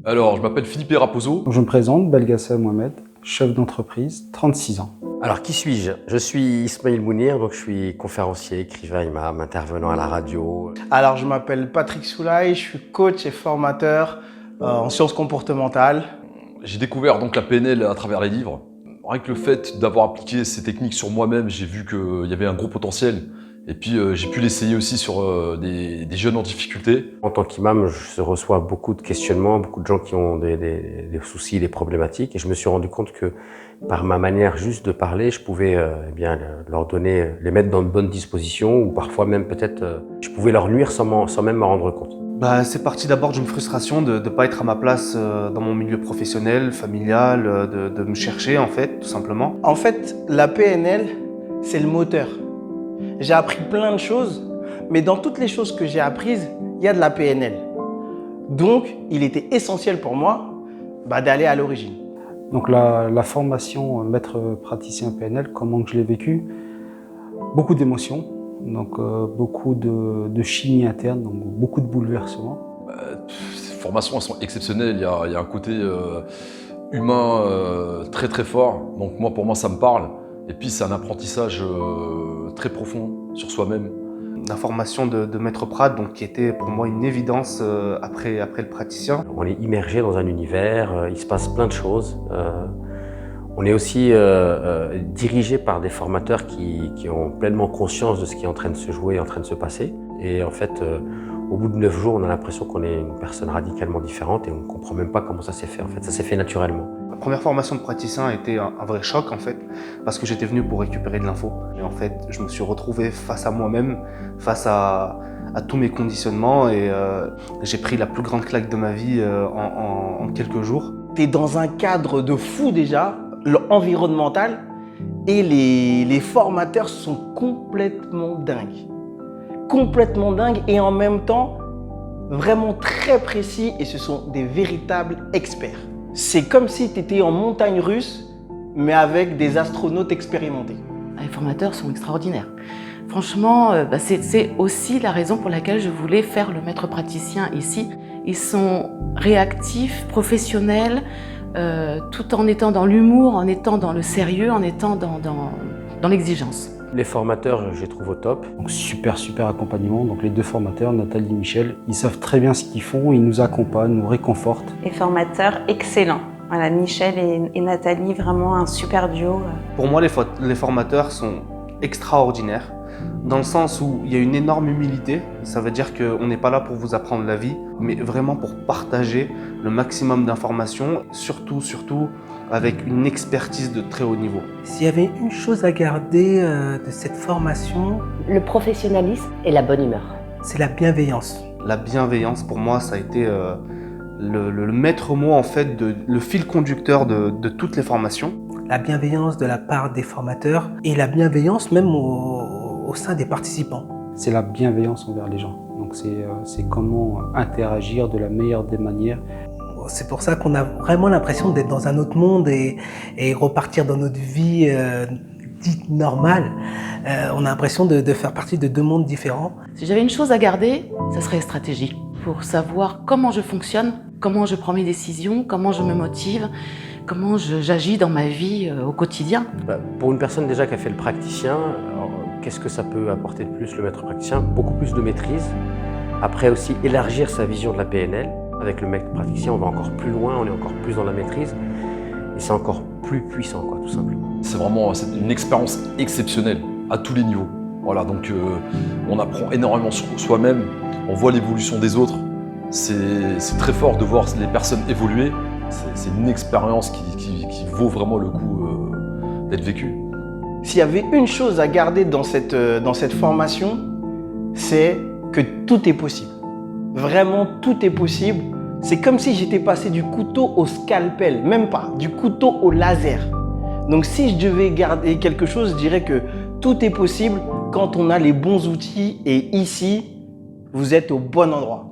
Alors, je m'appelle Philippe Raposo. Je me présente, Belgassa Mohamed, chef d'entreprise, 36 ans. Alors, qui suis-je? Je suis Ismail Mounir, donc je suis conférencier, écrivain, imam, intervenant à la radio. Alors, je m'appelle Patrick Soulaï, je suis coach et formateur en sciences comportementales. J'ai découvert donc la PNL à travers les livres. Rien que le fait d'avoir appliqué ces techniques sur moi-même, j'ai vu qu'il y avait un gros potentiel. Et puis j'ai pu l'essayer aussi sur des jeunes en difficulté. En tant qu'imam, je reçois beaucoup de questionnements, beaucoup de gens qui ont des soucis, des problématiques. Et je me suis rendu compte que par ma manière juste de parler, je pouvais leur donner, les mettre dans de bonnes dispositions, ou parfois même peut-être, je pouvais leur nuire sans même m'en rendre compte. C'est parti d'abord d'une frustration de ne pas être à ma place dans mon milieu professionnel, familial, de me chercher en fait, tout simplement. En fait, la PNL, c'est le moteur. J'ai appris plein de choses, mais dans toutes les choses que j'ai apprises, il y a de la PNL. Donc, il était essentiel pour moi d'aller à l'origine. Donc la formation maître praticien PNL, comment je l'ai vécu? Beaucoup d'émotions, donc beaucoup de chimie interne, donc beaucoup de bouleversements. Ces formations, elles sont exceptionnelles. Il y a un côté humain très très fort. Donc pour moi, ça me parle. Et puis c'est un apprentissage très profond sur soi-même. La formation de maître prat, donc, qui était pour moi une évidence après le praticien. On est immergé dans un univers, il se passe plein de choses. On est aussi dirigé par des formateurs qui ont pleinement conscience de ce qui est en train de se jouer, en train de se passer. Et en fait, au bout de 9 jours, on a l'impression qu'on est une personne radicalement différente et on ne comprend même pas comment ça s'est fait. En fait, ça s'est fait naturellement. La première formation de praticien a été un vrai choc en fait, parce que j'étais venu pour récupérer de l'info. Et en fait, je me suis retrouvé face à moi-même, face à tous mes conditionnements, et j'ai pris la plus grande claque de ma vie en quelques jours. Tu es dans un cadre de fou déjà, environnemental, et les formateurs sont complètement dingues. Complètement dingues, et en même temps, vraiment très précis, et ce sont des véritables experts. C'est comme si tu étais en montagne russe, mais avec des astronautes expérimentés. Les formateurs sont extraordinaires. Franchement, c'est aussi la raison pour laquelle je voulais faire le maître praticien ici. Ils sont réactifs, professionnels, tout en étant dans l'humour, en étant dans le sérieux, en étant dans l'exigence. Les formateurs, je les trouve au top. Donc super accompagnement. Donc les deux formateurs, Nathalie et Michel, ils savent très bien ce qu'ils font, ils nous accompagnent, nous réconfortent. Les formateurs excellents. Voilà, Michel et Nathalie, vraiment un super duo. Pour moi, les formateurs sont extraordinaires, dans le sens où il y a une énorme humilité. Ça veut dire qu'on n'est pas là pour vous apprendre la vie, mais vraiment pour partager le maximum d'informations, surtout avec une expertise de très haut niveau. S'il y avait une chose à garder de cette formation, le professionnalisme et la bonne humeur. C'est la bienveillance. La bienveillance, pour moi, ça a été le maître mot, en fait, le fil conducteur de toutes les formations. La bienveillance de la part des formateurs et la bienveillance même au sein des participants. C'est la bienveillance envers les gens. Donc c'est comment interagir de la meilleure des manières. C'est pour ça qu'on a vraiment l'impression d'être dans un autre monde et repartir dans notre vie dite normale. On a l'impression de faire partie de deux mondes différents. Si j'avais une chose à garder, ça serait stratégie. Pour savoir comment je fonctionne, comment je prends mes décisions, comment je me motive, comment j'agis dans ma vie au quotidien. Pour une personne déjà qui a fait le praticien, qu'est-ce que ça peut apporter de plus, le maître praticien? Beaucoup plus de maîtrise. Après aussi élargir sa vision de la PNL. Avec le maître praticien, on va encore plus loin, on est encore plus dans la maîtrise. Et c'est encore plus puissant, quoi, tout simplement. C'est vraiment une expérience exceptionnelle à tous les niveaux. Voilà, donc on apprend énormément sur soi-même, on voit l'évolution des autres. C'est très fort de voir les personnes évoluer. C'est une expérience qui vaut vraiment le coup d'être vécue. S'il y avait une chose à garder dans cette formation, c'est que tout est possible. Vraiment, tout est possible. C'est comme si j'étais passé du couteau au scalpel, même pas, du couteau au laser. Donc si je devais garder quelque chose, je dirais que tout est possible quand on a les bons outils, et ici, vous êtes au bon endroit.